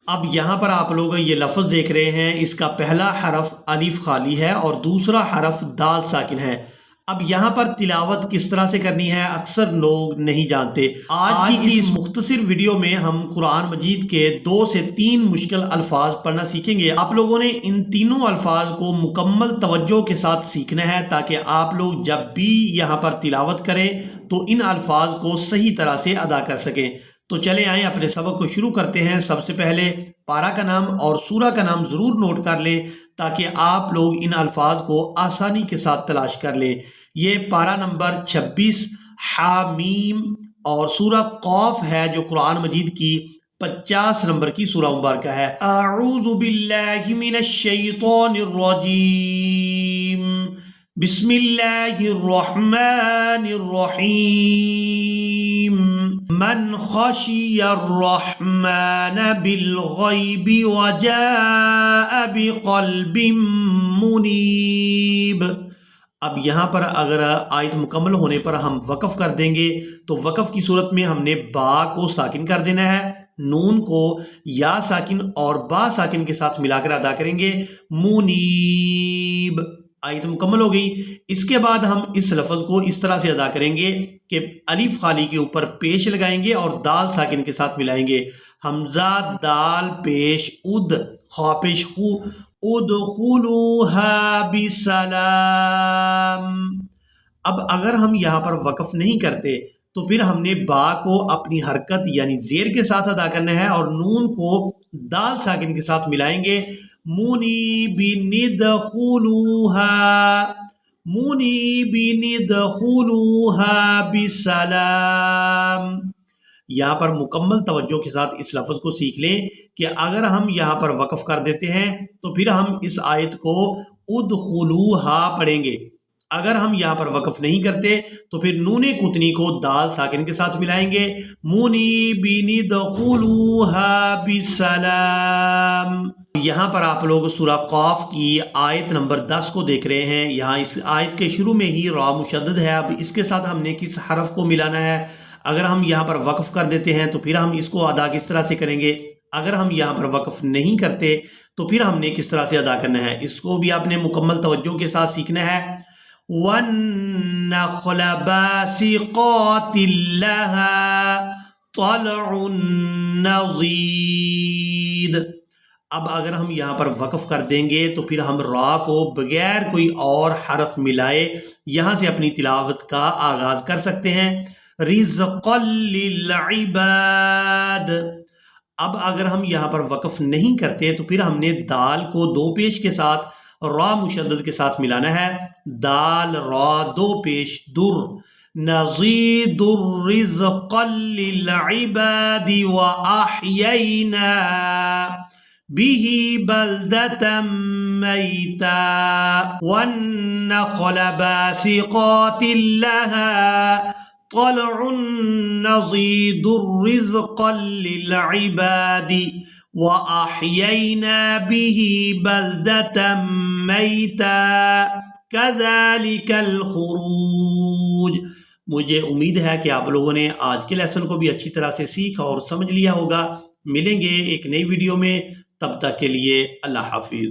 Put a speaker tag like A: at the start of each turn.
A: اب یہاں پر آپ لوگ یہ لفظ دیکھ رہے ہیں، اس کا پہلا حرف الف خالی ہے اور دوسرا حرف دال ساکن ہے۔ اب یہاں پر تلاوت کس طرح سے کرنی ہے اکثر لوگ نہیں جانتے۔ آج کی اس مختصر ویڈیو میں ہم قرآن مجید کے 2 سے 3 مشکل الفاظ پڑھنا سیکھیں گے۔ آپ لوگوں نے ان تینوں الفاظ کو مکمل توجہ کے ساتھ سیکھنا ہے تاکہ آپ لوگ جب بھی یہاں پر تلاوت کریں تو ان الفاظ کو صحیح طرح سے ادا کر سکیں۔ تو چلیں آئیں اپنے سبق کو شروع کرتے ہیں۔ سب سے پہلے پارہ کا نام اور سورہ کا نام ضرور نوٹ کر لیں تاکہ آپ لوگ ان الفاظ کو آسانی کے ساتھ تلاش کر لیں۔ یہ پارہ نمبر 26 حامیم اور سورہ قاف ہے جو قرآن مجید کی 50 نمبر کی سورہ مبارکہ ہے۔ اعوذ باللہ من الشیطان الرجیم، بسم اللہ الرحمن الرحیم، من خشی الرحمن بالغیب وجاء بقلب منیب۔ اب یہاں پر اگر آیت مکمل ہونے پر ہم وقف کر دیں گے تو وقف کی صورت میں ہم نے با کو ساکن کر دینا ہے، نون کو یا ساکن اور با ساکن کے ساتھ ملا کر ادا کریں گے، منیب۔ آیت مکمل ہو گئی۔ اس کے بعد ہم اس لفظ کو اس طرح سے ادا کریں گے کہ الف خالی کے اوپر پیش لگائیں گے اور دال ساکن کے ساتھ ملائیں گے، حمزہ دال پیش اد، خا پیش خو، ادخلوها بسلام۔ اب اگر ہم یہاں پر وقف نہیں کرتے تو پھر ہم نے با کو اپنی حرکت یعنی زیر کے ساتھ ادا کرنا ہے اور نون کو دال ساکن کے ساتھ ملائیں گے، منیبین ادخلوها، منیبین ادخلوها بسلام۔ یہاں پر مکمل توجہ کے ساتھ اس لفظ کو سیکھ لیں کہ اگر ہم یہاں پر وقف کر دیتے ہیں تو پھر ہم اس آیت کو ادخلوها پڑھیں گے۔ اگر ہم یہاں پر وقف نہیں کرتے تو پھر نون قطنی کو دال ساکن کے ساتھ ملائیں گے، منیبین ادخلوها بسلام۔ یہاں پر آپ لوگ سورہ قاف کی آیت نمبر 10 کو دیکھ رہے ہیں۔ یہاں اس آیت کے شروع میں ہی را مشدد ہے، اب اس کے ساتھ ہم نے کس حرف کو ملانا ہے؟ اگر ہم یہاں پر وقف کر دیتے ہیں تو پھر ہم اس کو ادا کس طرح سے کریں گے؟ اگر ہم یہاں پر وقف نہیں کرتے تو پھر ہم نے کس طرح سے ادا کرنا ہے؟ اس کو بھی آپ نے مکمل توجہ کے ساتھ سیکھنا ہے۔ وَالنَّخْلَ بَاسِقَاتٍ لَهَا طَلْعٌ نَضِيدٌ۔ اب اگر ہم یہاں پر وقف کر دیں گے تو پھر ہم را کو بغیر کوئی اور حرف ملائے یہاں سے اپنی تلاوت کا آغاز کر سکتے ہیں، رزقا للعباد۔ اب اگر ہم یہاں پر وقف نہیں کرتے تو پھر ہم نے دال کو 2 پیش کے ساتھ را مشدد کے ساتھ ملانا ہے، دال را 2 پیش در، نزید الرزق للعباد وأحيينا به بلدة ميتا والنخل باسقات لها طلع نضيد رزقا للعباد وأحيينا به بلدة ميتا كذلك الخروج۔ مجھے امید ہے کہ آپ لوگوں نے آج کے لیسن کو بھی اچھی طرح سے سیکھا اور سمجھ لیا ہوگا۔ ملیں گے ایک نئی ویڈیو میں، تب تک کے لیے اللہ حافظ۔